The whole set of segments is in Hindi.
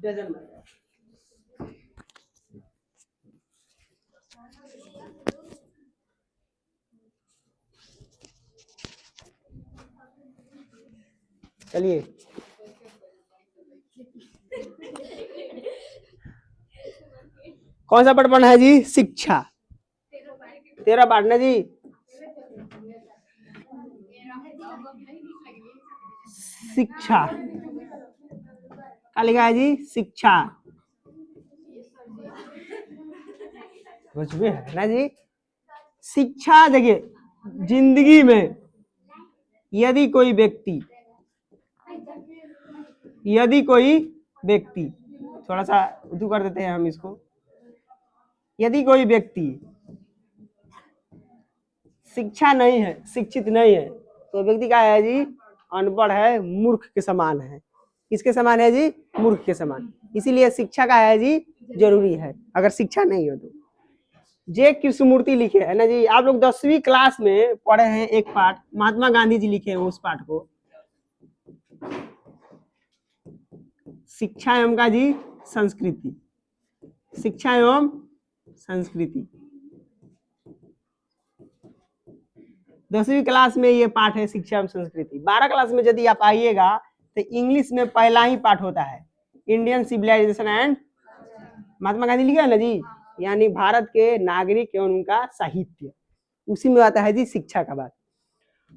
Doesn't matter. चलिए कौन सा पाठ पढ़ना है जी? शिक्षा। 13 बांटना जी। शिक्षा क्या लिखा है जी? शिक्षा। कुछ भी है ना जी। शिक्षा देखिए, जिंदगी में यदि कोई व्यक्ति थोड़ा सा उर्दू कर देते हैं हम इसको, यदि कोई व्यक्ति शिक्षा नहीं है, शिक्षित नहीं है, तो व्यक्ति क्या है जी? अनपढ़ है, मूर्ख के समान है। किसके समान है जी? मूर्ख के समान। इसीलिए शिक्षा का है जी जरूरी है, अगर शिक्षा नहीं हो तो। जे कृष्णमूर्ति लिखे है ना जी, आप लोग 10वीं क्लास में पढ़े हैं एक पाठ, महात्मा गांधी जी लिखे हैं उस पाठ को, शिक्षा एवं का जी संस्कृति। शिक्षा एवं संस्कृति 10वीं क्लास में ये पाठ है, शिक्षा एवं संस्कृति। 12 क्लास में यदि आप आइएगा तो इंग्लिश में पहला ही पाठ होता है, Indian civilisation and, Mahatma Gandhi लिखा है ना जी, यानी भारत के नागरिक एवं उनका साहित्य, उसी में आता है जी शिक्षा का बात।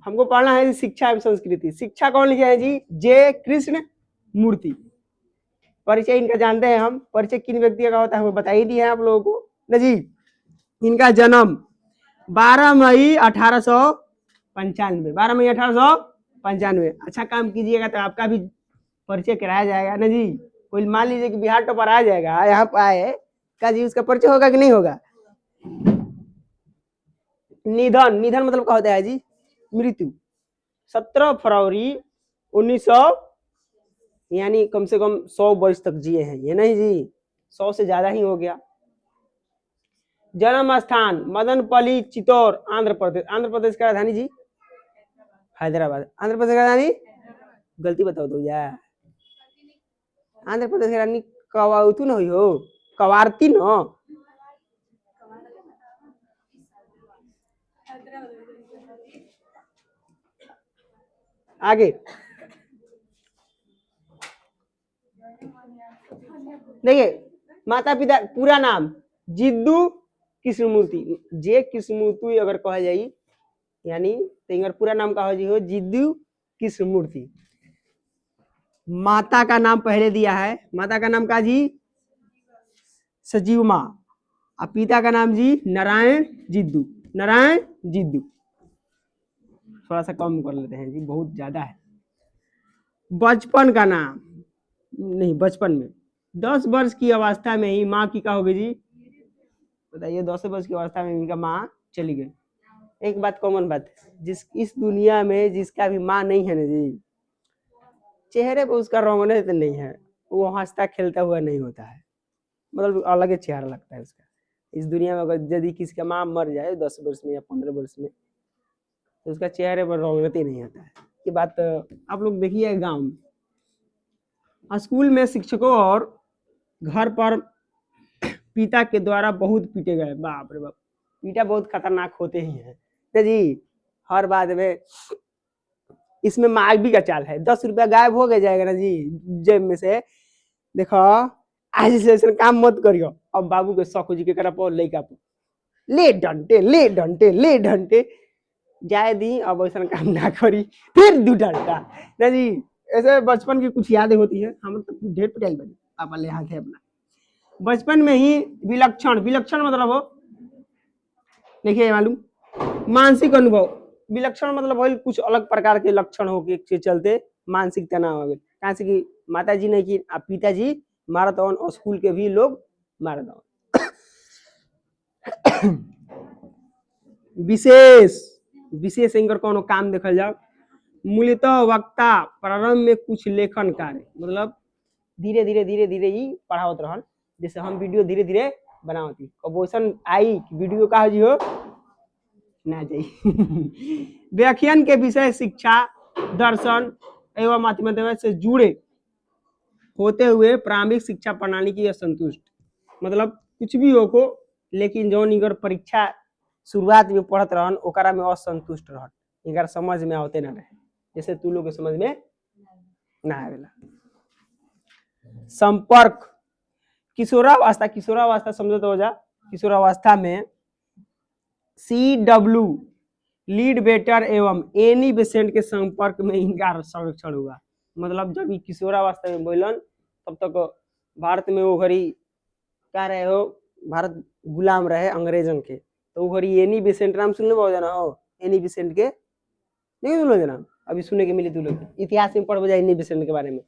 हमको पढ़ना है जी शिक्षा एवं संस्कृति। शिक्षा कौन लिखे हैं जी? जे कृष्ण मूर्ति। परिचय इनका जानते हैं हम, परिचय किन व्यक्ति का होता है वो बता ही दिए हैं आप लोगों को ना जी। इनका जन्म 12 मई 1895, 12 मई 1895। अच्छा काम कीजिएगा तो आपका भी परिचय कराया जाएगा ना जी। कोई मान लीजिए कि बिहार टॉपर आ जाएगा, यहाँ पर आए का जी, उसका परिचय होगा कि नहीं होगा? निधन, निधन मतलब क्या होता है जी? मृत्यु। 17 फरवरी 1900, यानी कम से कम 100 वर्ष तक जिए हैं ये, नहीं जी 100 से ज्यादा ही हो गया। जन्म स्थान मदनपल्ली, चित्तौड़, आंध्र प्रदेश। आंध्र प्रदेश का राजधानी जी हैदराबाद। आंध्र प्रदेश का राजधानी, गलती बताओ तो यार, आंध्र प्रदेश की राजधानी कवाउतू न हुई हो, कवारती न। आगे देखिए, माता पिता पूरा नाम जिद्दू कृष्णमूर्ति। जे कृष्णमूर्ति अगर कहा जाए यानी तेंगर पूरा नाम का हो जी हो जिद्दू कृष्णमूर्ति। माता का नाम पहले दिया है, माता का नाम का जी सजीव माँ, और पिता का नाम जी नारायण जिद्दू, नारायण जिद्दू। थोड़ा सा कम कर लेते हैं जी, बहुत ज्यादा है। बचपन का नाम नहीं, बचपन में 10 वर्ष की अवस्था में ही माँ की क्या होगी जी? बताइए, 10 वर्ष की अवस्था में इनका माँ चली गई। एक बात कॉमन बात है, जिस इस दुनिया में जिसका भी माँ नहीं है ना जी, चेहरे पर उसका रौनक नहीं है, वो हंसता खेलता हुआ नहीं होता है, मतलब अलग ही चेहरा लगता है उसका। इस दुनिया में अगर यदि किसी का माँ मर जाए 10 वर्ष में या 15 वर्ष में, तो उसका चेहरे पर रौनक ही नहीं आता है। ये बात आप लोग देखिए, गांव में स्कूल में शिक्षकों और घर पर पिता के द्वारा बहुत पीटे गए। बाप रे बाप, पीटा बहुत खतरनाक होते ही है जी हर बात में। इसमें मार भी का चाल है, 10 रुपया गायब हो गया जाएगा ना जी जेब में से, देखो आज से काम मत करियो, अब बाबू के शौक जी के करा पर लेका ले डंटे ले डंटे ले डंटे जाए दी, अब ऐसा काम ना करी फिर 2 डंटा ना जी। ऐसे बचपन की कुछ यादें होती है, हम तो ढेर पिटाई बनी पापा ले हाथ है अपना। बचपन में ही विलक्षण, विलक्षण मतलब हो देखिए मालूम, मानसिक अनुभव। विलक्षण मतलब हो कुछ अलग प्रकार के लक्षण हो के चलते मानसिक तनाव आ गए, कहाँ से कि माता जी नहीं कि पिताजी मारतौन और स्कूल के भी लोग मारतौन। विशेष विशेष एंकर कोनो काम देखल जाओ, मूलतः वक्ता प्रारंभ में कुछ लेखन कार्य, मतलब धीरे धीरे धीरे धीरे ही पढ़ावत रहन, जैसे हम वीडियो धीरे धीरे बनावती, कबोसन आई वीडियो का जी हो ना जाइए। व्याख्यान के विषय शिक्षा, दर्शन एवं माध्यम से जुड़े होते हुए प्रारंभिक शिक्षा प्रणाली की असंतुष्ट, मतलब कुछ भी हो को, लेकिन जौन इनकर परीक्षा शुरुआत में पढ़त रहन ओकरा में असंतुष्ट रहन, इनकर समझ में आवते ना रहे, जैसे तू लोग के समझ में ना आवेला। संपर्क, किशोरावस्था, किशोरावस्था समझो तो हो जा, किशोरावस्था में CW लीड बेटर एवं एनी बेसेंट के संपर्क में इनका संरक्षण हुआ, मतलब जब ये किशोरावस्था में बोलन तब तक भारत में वो घड़ी क्या रहे हो, भारत गुलाम रहे अंग्रेजन के, तो वो घड़ी एनी बेसेंट नाम सुनने बहुत जाना हो, एनी बेसेंट के नहीं सुनो जना, अभी सुनने के मिले तू लोग इतिहास में पढ़ जाए एनी बेसेंट के बारे में,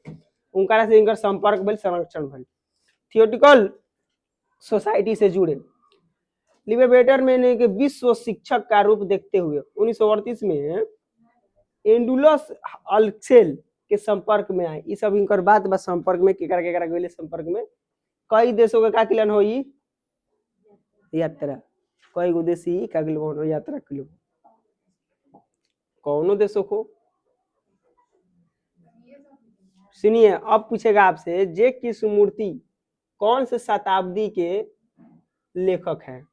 उनका से इनका संपर्क भल, संरक्षण भल। थियोटिकल सोसाइटी से जुड़े, लिबरेटर में के विश्व शिक्षक का रूप देखते हुए 1938 में एंडुलस अल्सेल के संपर्क में आए, सब इनकर बात बस संपर्क में केकरा केकरा गए संपर्क में, कई देशों का किलन हो यात्रा, कई गो देश ही का हो यात्रा किलो, कौनो देशों को सुनिए। अब पूछेगा आपसे जे कृष्णमूर्ति कौन से शताब्दी के लेखक हैं,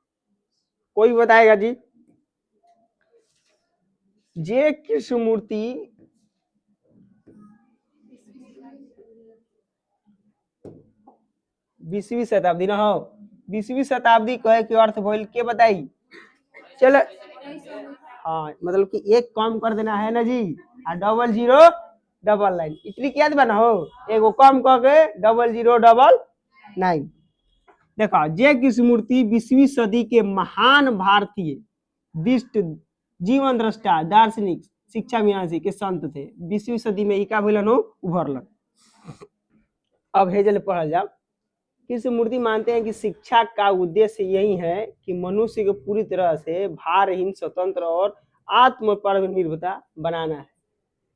कोई बताएगा जी? जे कृष्णमूर्ति 20वीं शताब्दी ना हो, 20वीं शताब्दी कहे के अर्थ भइल के बताई? चलो हाँ, मतलब कि एक कम कर देना है ना जी, 0099 इतनी क्या बना हो, एगो कम कह के 0099। देखा जे कृष्णमूर्ति 20वीं सदी के महान भारतीय दिष्ट जीवन दृष्टा दार्शनिक शिक्षा मीमांसी के संत थे, 20वीं सदी में इका भइलन हो उभरलन। अब हेजल पढ़ल जाओ। कृष्णमूर्ति मानते हैं कि शिक्षा का उद्देश्य यही है कि मनुष्य को पूरी तरह से भारहीन, स्वतंत्र और आत्मनिर्भरता बनाना है।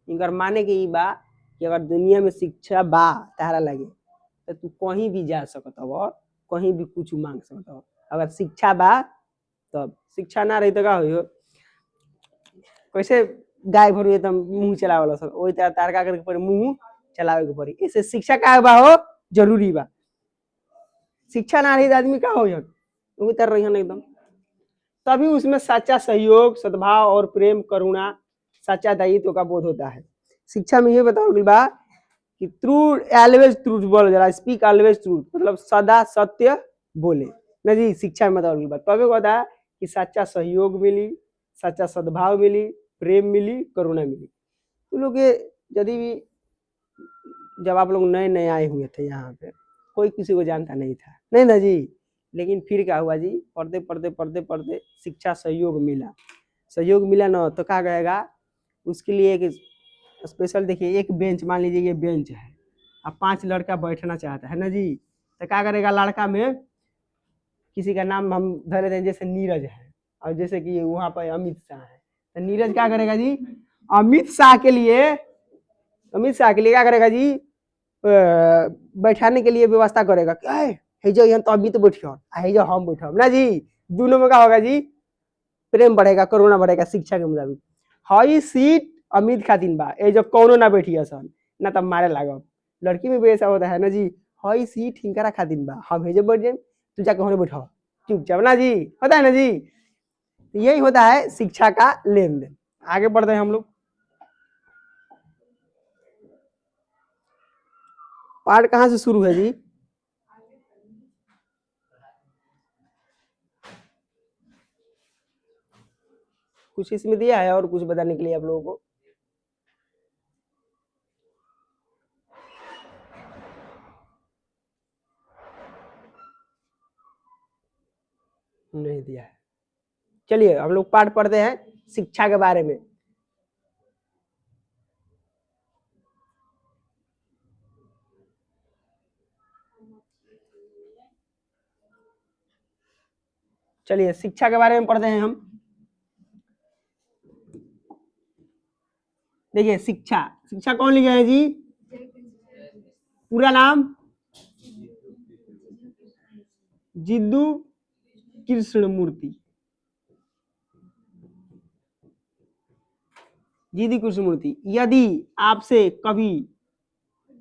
इनकर माने के बा कि अगर दुनिया में शिक्षा बा तारा लगे तो तू कहीं भी जा सकत हो, कहीं भी कुछ मांग सकत हो, अगर शिक्षा बा तब, शिक्षा ना रही तो का हो, कैसे गाय भर तो मुंह चलावे सब वही तरह तार का करके पड़ी मुंह चलावे के पड़ी, इसे शिक्षा का बा हो जरूरी बा, शिक्षा ना रही आदमी का हो वो तर रही एकदम, तभी उसमें सच्चा सहयोग, सद्भाव और प्रेम, करुणा, सच्चा दायित्व का बोध होता है। शिक्षा में ये बताओ बा कि ट्रू ऑलवेज ट्रूथ बोल जरा, स्पीक ऑलवेज ट्रूथ, मतलब सदा सत्य बोले ना जी, शिक्षा में बताओ बा तभी बता कि सच्चा सहयोग मिली, सच्चा सद्भाव मिली, प्रेम मिली, करुणा मिली। तो लोग यदि भी जब आप लोग नए नए आए हुए थे यहाँ पे कोई किसी को जानता नहीं था, नहीं ना जी, लेकिन फिर क्या हुआ जी, पढ़ते पढ़ते पढ़ते पढ़ते शिक्षा सहयोग मिला, सहयोग मिला ना तो क्या कहेगा उसके लिए एक स्पेशल, देखिए एक बेंच, मान लीजिए ये बेंच है, अब 5 लड़का बैठना चाहता है ना जी, तो क्या करेगा, लड़का में किसी का नाम हम धर लेते हैं जैसे नीरज है, और जैसे कि वहाँ पर अमित शाह है, तो नीरज क्या करेगा जी, अमित शाह के लिए क्या करेगा जी, बैठाने के लिए व्यवस्था करेगा, क्या है जो यहाँ तो अमित बैठियो है जो हम बैठो ना जी, दोनों में क्या होगा जी, प्रेम बढ़ेगा, करुणा बढ़ेगा, शिक्षा के मुताबिक। हई सीट अमित खातिन बा, ए जो कौनो ना बैठिया सन ना तब मारे लागो, लड़की में भी ऐसा होता है ना जी, हई सीट हिंकरा खातिन बा, हम भेजे बैठ जाए, तू जाके होने बैठो चुपचाप ना जी, होता है ना जी, यही होता है शिक्षा का लेन देन। आगे बढ़ते हैं हम लोग, पार्ट कहाँ से शुरू है जी, कुछ इसमें दिया है और कुछ बताने के लिए आप लोगों को नहीं दिया है। चलिए हम लोग पाठ पढ़ते हैं शिक्षा के बारे में। चलिए शिक्षा के बारे में पढ़ते हैं हम। देखिए शिक्षा, शिक्षा कौन लिखा है जी, पूरा नाम जिद्दू कृष्णमूर्ति, जिद्दू कृष्णमूर्ति। यदि आपसे कभी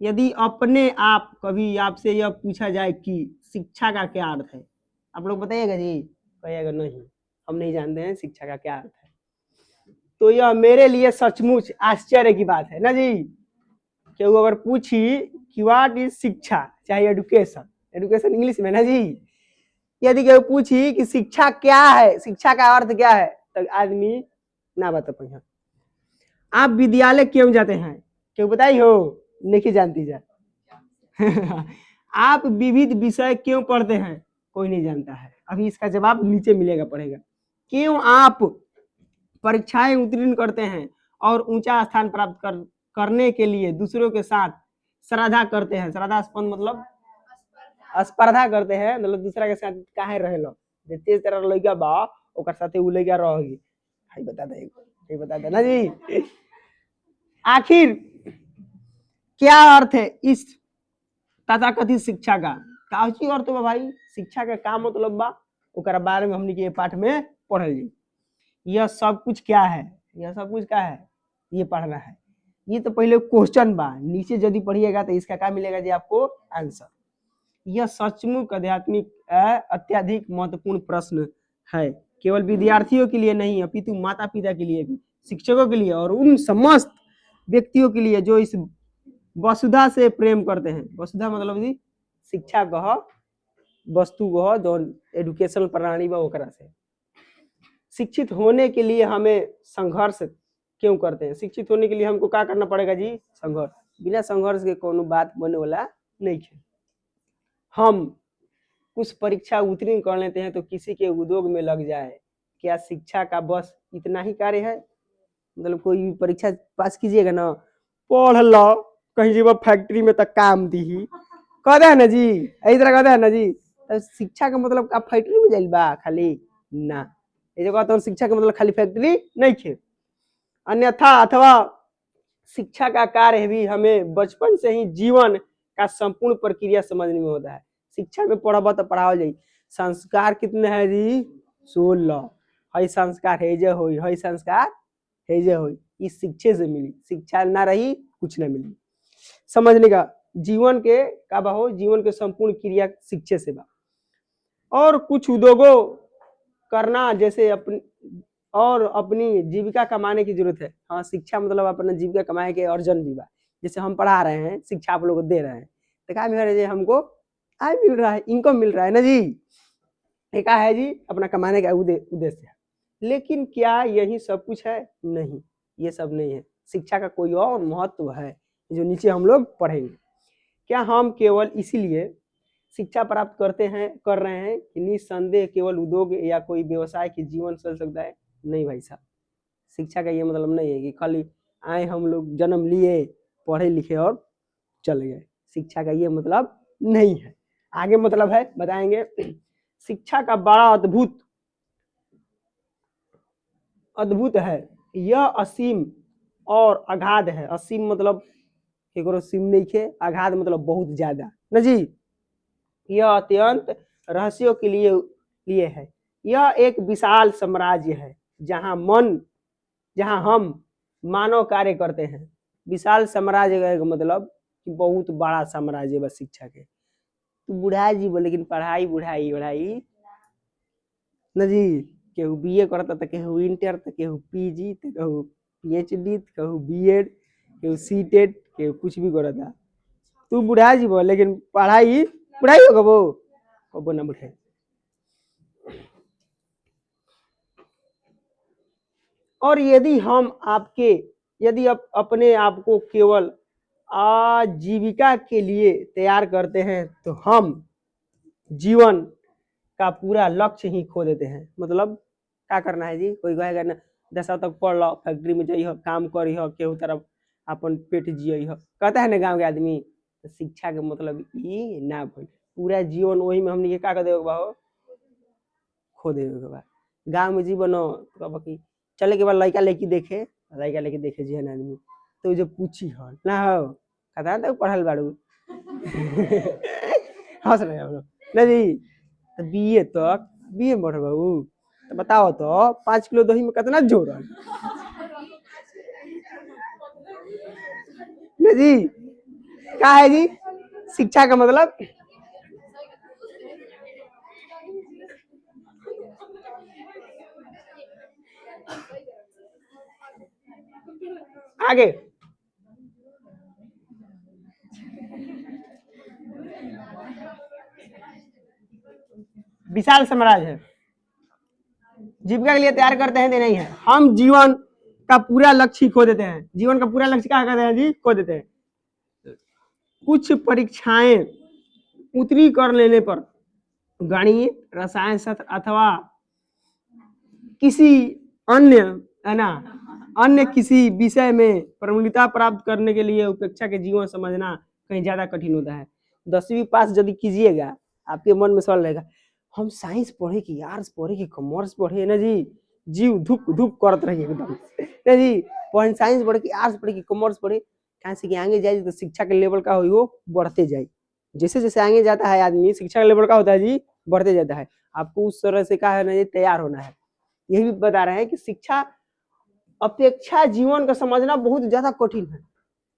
यदि अपने आप कभी आपसे यह पूछा जाए कि शिक्षा का क्या अर्थ है, आप लोग बताइएगा जी? कहिएगा नहीं, हम नहीं जानते हैं शिक्षा का क्या अर्थ है। तो यह मेरे लिए सचमुच आश्चर्य की बात है ना जी। क्यों अगर पूछी कि व्हाट इज शिक्षा, चाहे एडुकेशन, एडुकेशन इंग्लिश में ना जी, यदि कोई पूछी कि शिक्षा क्या है, शिक्षा का अर्थ क्या है, तो आदमी ना बता पाए। आप विद्यालय क्यों जाते हैं, क्यों बताई हो? नहीं जानती जा। आप विविध विषय क्यों पढ़ते हैं, कोई नहीं जानता है। अभी इसका जवाब नीचे मिलेगा, पढ़ेगा। क्यों आप परीक्षाएं उत्तीर्ण करते हैं और ऊंचा स्थान प्राप्त करने के लिए दूसरों के साथ श्रद्धा करते हैं? श्रद्धा स्पंद मतलब स्पर्धा करते हैं, मतलब दूसरा के साथ काहे रहे लो, तेज तरह लड़का बा ओकर साथे उ लड़का रहोगी, हाई बता दे ना जी। आखिर क्या अर्थ है इस तथाकथित शिक्षा का? काची अर्थ बा भाई, शिक्षा का का मतलब बा, ओकरा बारे में हमनी के पाठ में पढ़ल जी। यह सब कुछ क्या है, यह सब कुछ क्या है, ये पढ़ना है। ये तो पहले क्वेश्चन बा, नीचे यदि पढ़िएगा तो इसका क्या मिलेगा जी आपको? आंसर। यह सचमुच आध्यात्मिक अत्यधिक महत्वपूर्ण प्रश्न है, केवल विद्यार्थियों के लिए नहीं अपितु माता पिता के लिए भी, शिक्षकों के लिए और उन समस्त व्यक्तियों के लिए जो इस वसुधा से प्रेम करते हैं। वसुधा मतलब जी शिक्षा कह, वस्तु कह, जो एडुकेशन प्रणाली बा ओकरा से। शिक्षित होने के लिए हमें संघर्ष क्यों करते हैं? शिक्षित होने के लिए हमको क्या करना पड़ेगा जी? संघर्ष। बिना संघर्ष के कोनो बात बने वाला नहीं है। हम कुछ परीक्षा उत्तीर्ण कर लेते हैं तो किसी के उद्योग में लग जाए, क्या शिक्षा का बस इतना ही कार्य है? मतलब कोई भी परीक्षा पास कीजिएगा ना, पढ़ लो, कहीं जीव फैक्ट्री में तक काम दी, कहते हैं ना जी, इस तरह कहते हैं ना जी। तो शिक्षा का मतलब आप फैक्ट्री में जाइल बा खाली ना, ये जो कहते हैं शिक्षा का मतलब खाली फैक्ट्री नहीं है। अन्यथा अथवा शिक्षा का कार्य भी हमें बचपन से ही जीवन का संपूर्ण प्रक्रिया समझने में होता है। शिक्षा में पढ़ब तो पढ़ाओ जाए, संस्कार कितने हैं जी? 16। हई संस्कार हेजे हुई, हई संस्कार हेजे हुई, इस शिक्षे से मिली। शिक्षा ना रही कुछ ना मिली। समझने का जीवन के का हो, जीवन के संपूर्ण क्रिया शिक्षे से बा। और कुछ उद्योगों करना जैसे अपनी और अपनी जीविका कमाने की जरूरत है। हाँ, शिक्षा मतलब अपना जीविका कमाए के अर्जन भी बा। जैसे हम पढ़ा रहे हैं, शिक्षा आप लोगों को दे रहे हैं, तो क्या मिल रहा है? हमको आय मिल रहा है, इनकम मिल रहा है ना जी। एक है जी अपना कमाने का उद्देश्य है। लेकिन क्या यही सब कुछ है? नहीं, ये सब नहीं है। शिक्षा का कोई और महत्व है जो नीचे हम लोग पढ़ेंगे। क्या हम केवल इसीलिए शिक्षा प्राप्त कर रहे हैं कि निस्संदेह केवल उद्योग या कोई व्यवसाय की जीवन चल सकता है? नहीं भाई साहब, शिक्षा का ये मतलब नहीं है कि खाली आए हम लोग जन्म लिए, पढ़े लिखे और चले गए। शिक्षा का ये मतलब नहीं है। आगे मतलब है, बताएंगे। शिक्षा का बड़ा अद्भुत है, यह असीम और अगाध है। असीम मतलब केकरो सीम नहीं है, अगाध मतलब बहुत ज्यादा ना जी। यह अत्यंत रहस्यों के लिए है। यह एक विशाल साम्राज्य है जहां हम मानव कार्य करते हैं। विशाल साम्राज्य का मतलब कि बहुत बड़ा साम्राज्य बस शिक्षा के। तो बुढ़ा जी बोले लेकिन पढ़ाई बुढ़ाई बढ़ाई न जी। केहू बीए करता तो केहू इंटर, तो केहू पीजी, तो केहू पीएचडी, तो केहू बीएड, केहू सीटेट, केहू कुछ भी करता। तू बुढ़ा जी बोल लेकिन पढ़ाई बुढ़ाई होगा वो ना बुढ़े। और यदि आप अपने आप को केवल आजीविका के लिए तैयार करते हैं तो हम जीवन का पूरा लक्ष्य ही खो देते हैं। मतलब क्या करना है जी? कोई कहेगा ना 10 तक पढ़ लो, फैक्ट्री में जाइए, काम करी हो, केहू तरफ अपन पेट जिये हो, कहता है ना गाँव के आदमी। तो शिक्षा के मतलब ई ना भइल, पूरा जीवन वही में हमने क्या कर देगा बा, खो देवे के बाद। गाँव में जीवन तो कि चले के बाद लड़का लड़की देखे जी है ना आदमी, तो जो पूछी हो ना हो कहता है पढ़ल बाड़ू। हंस रहे हम लोग ना जी। तो बीए बढ़ बाबू, तो बताओ तो 5 किलो दही में कितना जोड़ ना जी। क्या है जी शिक्षा का मतलब? आगे विशाल साम्राज्य है, जीविका के लिए तैयार करते हैं कि नहीं है? हम जीवन का पूरा लक्ष्य खो देते हैं, जीवन का पूरा लक्ष्य क्या करते हैं जी? खो देते हैं। कुछ परीक्षाएं उत्तीर्ण कर लेने पर गणित, रसायन शास्त्र अथवा किसी अन्य, है ना, अन्य किसी विषय में प्रमुखता प्राप्त करने के लिए उपेक्षा के जीवन समझना कहीं ज्यादा कठिन होता है। 10वीं पास यदि कीजिएगा, आपके मन में सवाल रहेगा, हम साइंस पढ़े कि आर्ट्स पढ़े कि कॉमर्स पढ़े ना जी, जीव धुक धुक करत रहिए एकदम ना जी, साइंस पढ़े कि आर्ट्स पढ़े कि कॉमर्स पढ़े, कहाँ से कि आगे जाए तो शिक्षा के लेवल का हो वो बढ़ते जाए। जैसे जैसे आगे जाता है आदमी, शिक्षा का लेवल का होता है जी, बढ़ते जाता है। आपको उस तरह से क्या है ना जी, तैयार होना है। यही भी बता रहे हैं कि शिक्षा अपेक्षा जीवन का समझना बहुत ज्यादा कठिन है।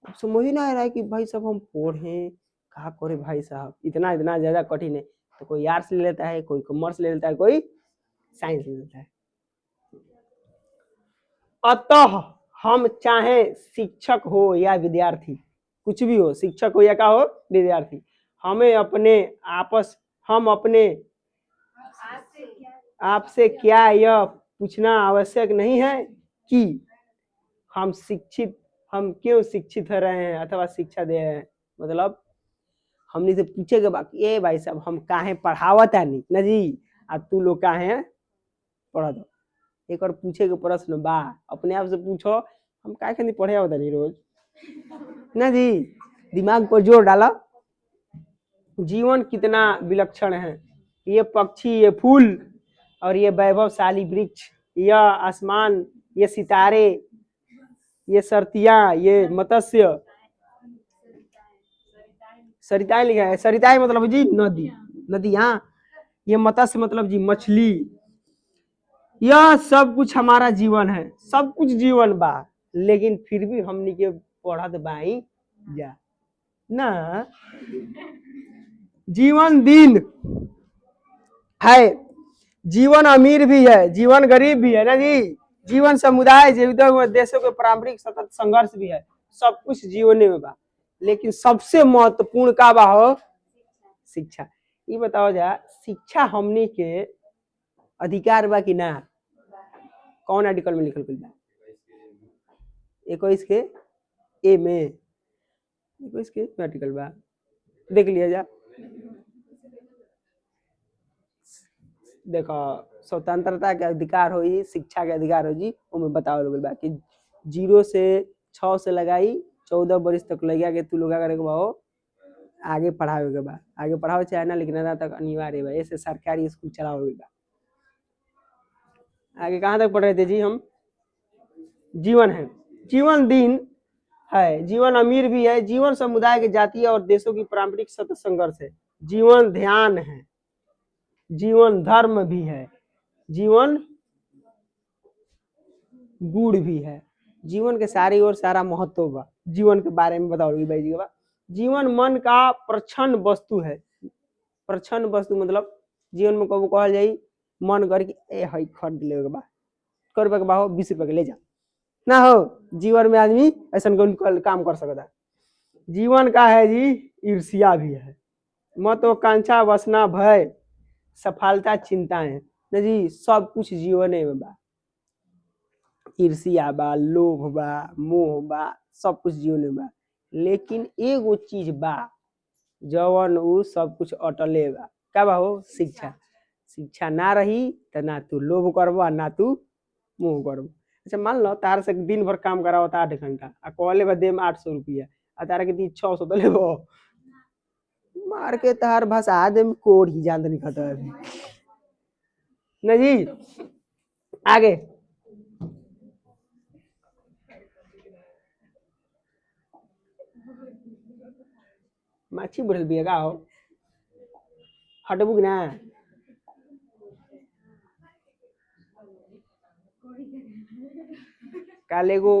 अब समझ ही ना आ रहा है कि भाई साहब हम पढ़े कहा करे, भाई साहब इतना इतना ज्यादा कठिन है। तो कोई आर्ट्स ले लेता है, कोई कॉमर्स ले लेता है, कोई साइंस ले लेता है। अतः हम चाहे शिक्षक हो या विद्यार्थी, कुछ भी हो, शिक्षक हो या क्या हो, विद्यार्थी, हमें अपने आपस, हम अपने आपसे क्या यह पूछना आवश्यक नहीं है कि हम शिक्षित, हम क्यों शिक्षित हो रहे हैं अथवा शिक्षा दे रहे हैं। मतलब हमने से पूछे के बाकी ए भाई साहब हम काहे पढ़ावत है नहीं ना जी, आ तू लोग काहे पढ़ा दो। एक और पूछे के प्रश्न बा, अपने आप से पूछो, हम काहे खातिर पढ़े आवत नहीं रोज ना जी, दिमाग पर जोर डाला। जीवन कितना विलक्षण है, ये पक्षी, ये फूल और ये वैभवशाली वृक्ष, यह आसमान, ये सितारे, ये सर्तियां, ये मत्स्य, सरिताएं लिखा है, सरिताएं मतलब जी नदी, नदी, हाँ, ये मत्स्य मतलब जी मछली, यह सब कुछ हमारा जीवन है, सब कुछ जीवन बा, लेकिन फिर भी हमनी के पढ़त बाई जा ना। जीवन दिन है, जीवन अमीर भी है, जीवन गरीब भी है ना जी, जीवन समुदाय जीवित देशों के पारंपरिक सतत संघर्ष भी है, सब कुछ जीवन में बा, लेकिन सबसे महत्वपूर्ण का बा हो शिक्षा। ये बताओ जा, शिक्षा हमनी के अधिकार बा कि ना? कौन आर्टिकल में लिखल बा? 21 के ए में, 21 के आर्टिकल बा, देख लिया जा। देखो, स्वतंत्रता के अधिकार हो, शिक्षा के अधिकार हो जी, उनमें बताओ लोग बा कि 0 से 6 से लगाई 14 वर्ष तक लगा के तू लोग करे के बा, आगे पढ़ावे के बा, आगे पढ़ावे चाहे ना, लेकिन अदा तक अनिवार्य बा, ऐसे सरकारी स्कूल चलावे बा। आगे कहाँ तक पढ़ रहे थे जी हम? जीवन है, जीवन दिन है, जीवन अमीर भी है, जीवन समुदाय के जातीय और देशों की पारंपरिक सतत संघर्ष है, जीवन ध्यान है, जीवन धर्म भी है, जीवन गुड़ भी है, जीवन के सारी और सारा महत्व बा। जीवन के बारे में बताओगे भाई जी? जीवन मन का प्रच्छन्न वस्तु है, प्रच्छन्न वस्तु मतलब जीवन में कबो कहल जाई मन कर कि ए हई खरीद ले बा, कर रुपए के बा हो, 20 रुपए के ले जा ना हो, जीवन में आदमी ऐसा काम कर सकता है। जीवन का है जी ईर्ष्या भी है, महत्वाकांक्षा, वासना, भय, सफलता, चिंताएं ना जी, सब कुछ जीवन में बा। ईर्ष्या बा, लोभ बा, मोह बा, सब कुछ जीवन में बा, लेकिन एगो चीज बा जवन उ सब कुछ अटले बा, का बा हो? शिक्षा। शिक्षा ना रही तो ना तू लोभ करबो ना तू मोह करबो। अच्छा मान लो तार से दिन भर काम कराओ 8 घंटा, आ कहले बा दे में 800 रुपया, आ तारा के दी 600 तो लेबो, मार के तार भाषा दे में कोड़ ही जान नहीं खाता है ना जी। आगे माछी बढ़ल बिया का हो, हटबू कि ना? काल एगो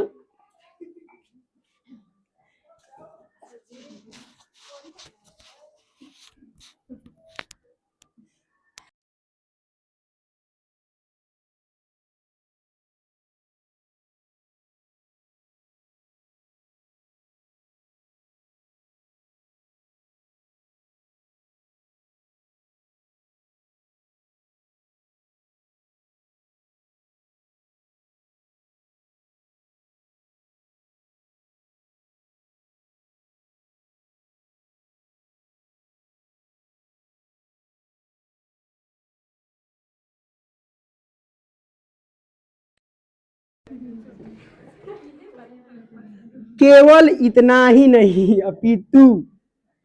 केवल इतना ही नहीं अपितु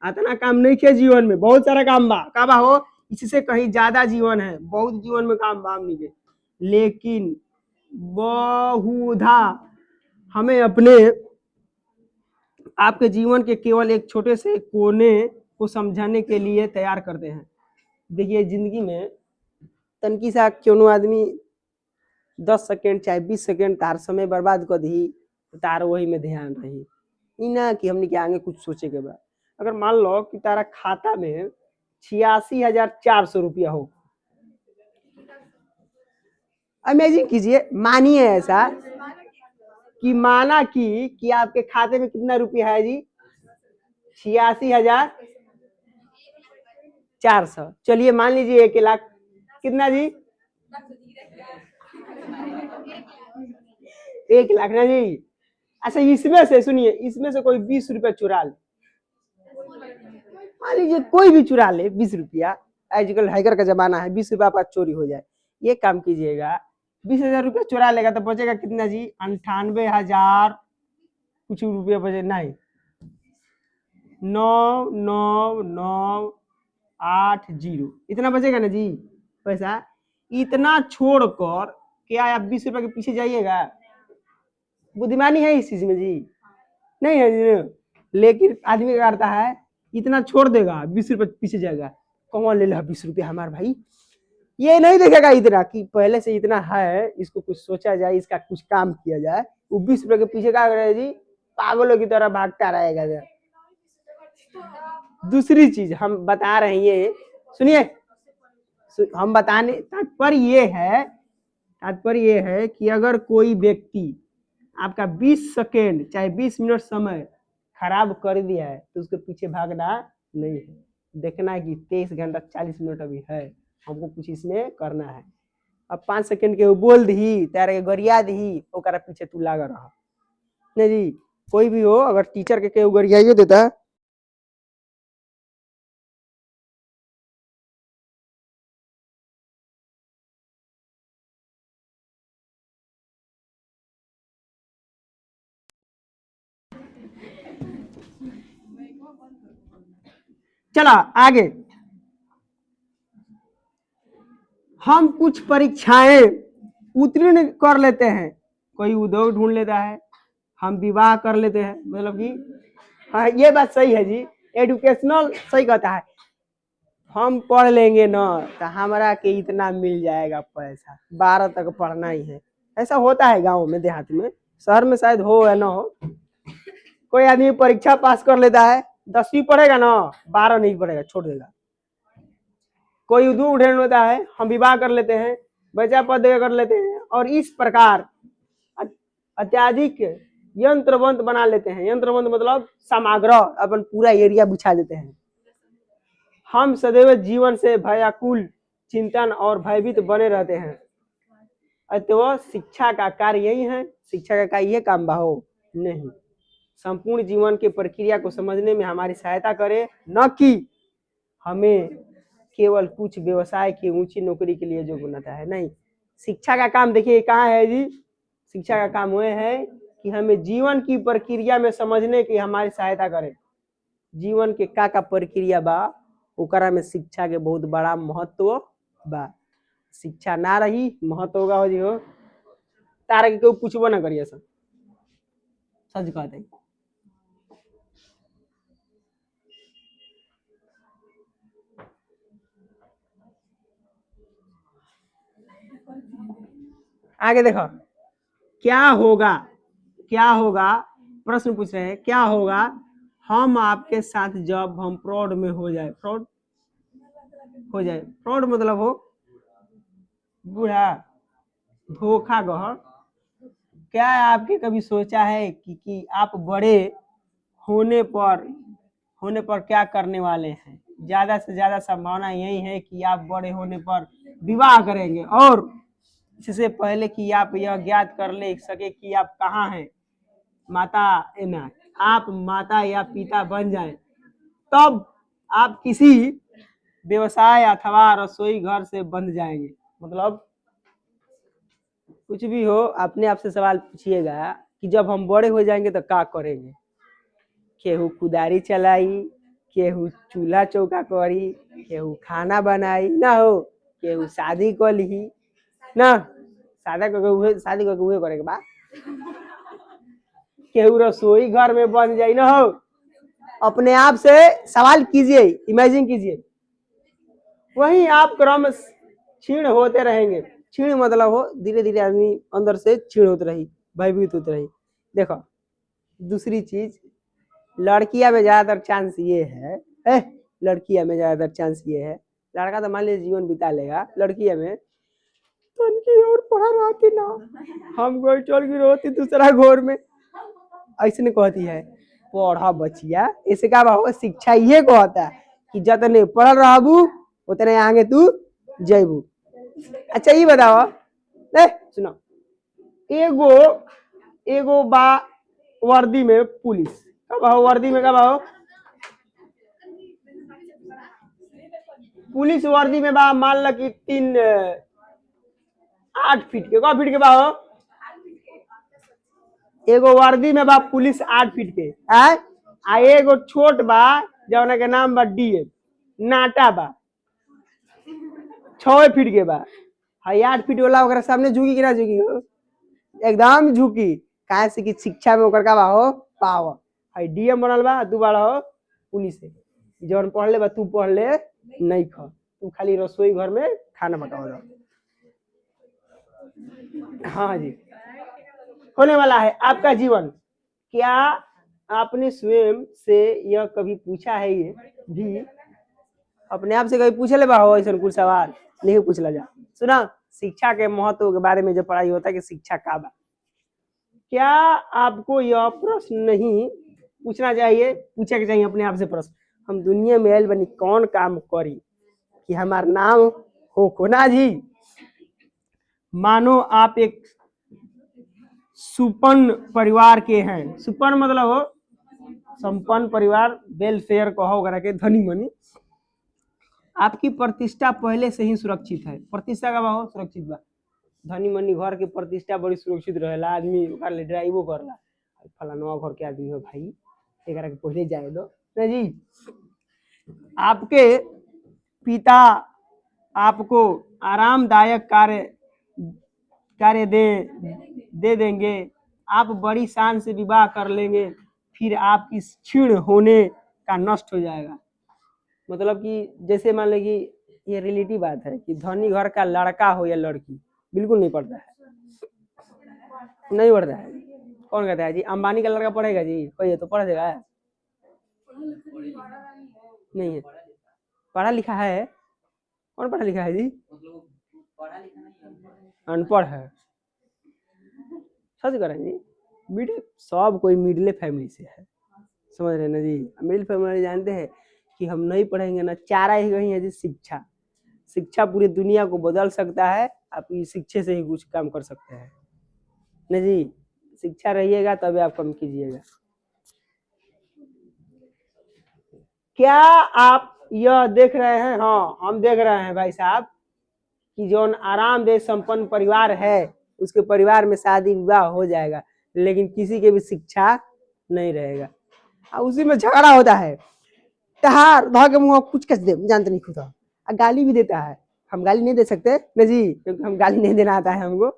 इतना काम नहीं किया जीवन में, बहुत सारा काम बा का बा हो, इससे कहीं ज्यादा जीवन है, बहुत जीवन में काम बाम नहीं के, लेकिन बहुधा हमें अपने आपके जीवन के केवल एक छोटे से कोने को समझाने के लिए तैयार करते हैं। देखिए जिंदगी में तनकी सा क्यों आदमी 10 सेकेंड चाहे 20 सेकेंड तार समय बर्बाद कर दी, तार वही में ध्यान रही इना कि हमने के आगे कुछ सोचे के बाद। अगर मान लो कि तारा खाता में 86,400 रुपया हो, इमेजिन कीजिए, मानिए ऐसा कि माना कि आपके खाते में कितना रुपया है जी, 86,400। चलिए मान लीजिए 1 लाख, कितना जी, 1 लाख ना जी। अच्छा इसमें से सुनिए, इसमें से कोई 20 रुपया चुरा ले, मान लीजिए कोई भी चुरा ले 20 रुपया, आजकल हैकर का जमाना है, 20 रुपया आपका चोरी हो जाए, ये काम कीजिएगा, 20,000 रुपया चुरा लेगा तो बचेगा कितना जी, 98,000 कुछ रुपया बचे, नहीं 99,980 इतना बचेगा ना जी पैसा। इतना छोड़कर क्या आप 20 रुपया के पीछे जाइएगा? बुद्धिमानी है इस चीज में जी, नहीं है जी। लेकिन आदमी क्या करता है, इतना छोड़ देगा, 20 रुपया पीछे जाएगा, कौन ले ला 20 रुपया हमारे भाई, ये नहीं देखेगा इतना कि पहले से इतना है, इसको कुछ सोचा जाए, इसका कुछ काम किया जाए। वो 20 रुपया के पीछे क्या करे जी, पागलों की तरह भागता रहेगा। दूसरी चीज हम बता रहे हैं, ये सुनिए, हम बताने तात्पर्य ये है कि अगर कोई व्यक्ति आपका 20 सेकेंड चाहे 20 मिनट समय खराब कर दिया है तो उसके पीछे भागना नहीं है, देखना है कि 23 घंटा 40 मिनट अभी है, हमको कुछ इसमें करना है। अब 5 सेकेंड के बोल दी तारे गरिया दी, ओकरा पीछे तू लाग रहा नहीं जी। कोई भी हो, अगर टीचर के गरियाइयो देता है, चला आगे। हम कुछ परीक्षाएं उत्तीर्ण कर लेते हैं, कोई उद्योग ढूंढ लेता है, हम विवाह कर लेते हैं, मतलब कि हाँ ये बात सही है जी, एडुकेशनल सही कहता है, हम पढ़ लेंगे ना तो हमारा के इतना मिल जाएगा पैसा, 12 तक पढ़ना ही है। ऐसा होता है गांव में देहात में, शहर में शायद हो या ना हो। कोई आदमी परीक्षा पास कर लेता है, 10वीं पढ़ेगा ना, 12 नहीं पढ़ेगा, छोड़ देगा। कोई उद्योग ढूंढ लेता है, हम विवाह कर लेते हैं, बच्चा पद कर लेते हैं, और इस प्रकार अत्याधिक यंत्रवंत बना लेते हैं। यंत्रवंत मतलब समग्र अपन पूरा एरिया बिछा देते हैं। हम सदैव जीवन से भयाकुल चिंतन और भयभीत बने रहते हैं। अतः शिक्षा का कार्य यही है, शिक्षा का कार्य ये काम बाहो नहीं, संपूर्ण जीवन के प्रक्रिया को समझने में हमारी सहायता करे, न कि हमें केवल कुछ व्यवसाय की ऊंची नौकरी के लिए जो बनाता है। नहीं, शिक्षा का काम देखिए कहाँ है जी, शिक्षा का काम वह है कि हमें जीवन की प्रक्रिया में समझने की हमारी सहायता करे। जीवन के का प्रक्रिया बा, ओकरा में शिक्षा के बहुत बड़ा महत्व बा। शिक्षा ना रही महत्व होगा हो जी हो, तारा के कोई पूछबो ना करिए, सब सच कहते हैं। आगे देखो, क्या होगा, क्या होगा, प्रश्न पूछ रहे हैं क्या होगा हम आपके साथ जब हम फ्रॉड में हो जाए, फ्रॉड हो जाए, फ्रॉड मतलब हो बूढ़ा, धोखा गहर। क्या आपके कभी सोचा है कि आप बड़े होने पर क्या करने वाले हैं? ज्यादा से ज्यादा संभावना यही है कि आप बड़े होने पर विवाह करेंगे, और इससे पहले कि आप यह ज्ञात कर ले सके कि आप कहाँ हैं, माता ना आप माता या पिता बन जाए, तब आप किसी व्यवसाय अथवा रसोई घर से बंध जाएंगे। मतलब कुछ भी हो, अपने आप से सवाल पूछिएगा कि जब हम बड़े हो जाएंगे तो क्या करेंगे। केहू कुदारी चलाई, केहू चूल्हा चौका करी, केहू खाना बनाई ना हो, केहू शादी कर ली ना, शादी करके उहे करे के बा, केहू रसोई घर में बन जाई ना हो। अपने आप से सवाल कीजिए, इमेजिन कीजिए, वही आप क्रम क्षीण होते रहेंगे। क्षीण मतलब हो धीरे धीरे आदमी अंदर से क्षीण होते रही, भयभीत होते रही। देखो दूसरी चीज, लड़कियां में ज्यादातर चांस ये है, लड़कियां में ज्यादातर चांस ये है, लड़का तो मान लीजिए जीवन बिता लेगा, लड़कियां में तनकी और पढ़ा रहती ना, हम कोई चल गई रहती दूसरा घोर में, ऐसे कहती है। पढ़ा बचिया, इसे का बाबू शिक्षा ये कहता है कि जतने पढ़ रहबू उतने आगे तू जैबू। अच्छा ये बताओ, सुनो, एगो एगो बा वर्दी में पुलिस, कब हो वर्दी में, कब हो पुलिस वर्दी में बा, मान लो कि 8 फीट के, कब फीट के बा हो, एगो वर्दी में बा पुलिस 8 फीट के, आ एगो छोट बा जौना के नाम बा डीएम, नाटा बा 6 फीट के बा। हाई 8 फीट वाला ओकरा सामने झुकी कि ना झुकी हो, एकदम झुकी, काहे से कि शिक्षा में ओकर का बा हो पावर। हाई डीएम बनल बा, तू बड़ा हो पुलिस है, जौन पढ़ ले बा तू पढ़ ले नहीं ख, तू खाली रसोई घर में खाना पकाओ। हाँ जी, होने वाला है आपका जीवन। क्या आपने स्वयं से यह कभी पूछा है, ये भी अपने आप से कभी पूछे ले बा हो ऐसा कुछ सवाल नहीं पूछला जा। सुना, शिक्षा के महत्व के बारे में जो पढ़ाई होता है कि शिक्षा का बा, क्या आपको यह प्रश्न नहीं पूछना चाहिए, पूछे के चाहिए अपने आप से प्रश्न, हम दुनिया में आयल बनी कौन काम करी कि हमार नाम हो कोना जी। मानो आप एक सुपन्न परिवार के हैं, सुपन्न मतलब हो संपन्न परिवार, वेलफेयर कहो वगैरह के, धनी मनी, आपकी प्रतिष्ठा पहले से ही सुरक्षित है। प्रतिष्ठा का हो सुरक्षित बा, धनी मनी घर के प्रतिष्ठा बड़ी सुरक्षित रहेला, आदमी ड्राइवो करला, फलाना घर के आदमी हो भाई, एक के पहले जाए दो ना जी। आपके पिता आपको आरामदायक कार्य दे देंगे, आप बड़ी शान से विवाह कर लेंगे, फिर आपकी क्षीण होने का नष्ट हो जाएगा। मतलब कि जैसे मान लो कि ये रिलेटिव बात है कि धनी घर का लड़का हो या लड़की बिल्कुल नहीं पढ़ता है, नहीं पढ़ता है। कौन कहता है जी अंबानी का लड़का पढ़ेगा जी, कोई तो पढ़ देगा, नहीं है पढ़ा लिखा है। कौन पढ़ा लिखा है जी, अनपढ़ है, सच करेंगे। मिडिल, सब कोई मिडिल फैमिली से है, समझ रहे ना जी। मिडिल फैमिली जानते हैं कि हम नहीं पढ़ेंगे ना, चारा ही कहीं है जी शिक्षा। शिक्षा पूरी दुनिया को बदल सकता है, आप इस शिक्षे से ही कुछ काम कर सकते हैं ना जी। शिक्षा रहिएगा तभी आप काम कीजिएगा। क्या आप यह देख रहे हैं, हाँ हम देख रहे हैं भाई साहब, कि जो आरामदेह संपन्न परिवार है उसके परिवार में शादी विवाह हो जाएगा, लेकिन किसी के भी शिक्षा नहीं रहेगा, उसी में झगड़ा होता है। तहार धा के मुंह कुछ कस दे, जानते नहीं खुदा, गाली भी देता है। हम गाली नहीं दे सकते न जी, क्योंकि हम गाली नहीं देना आता है हमको।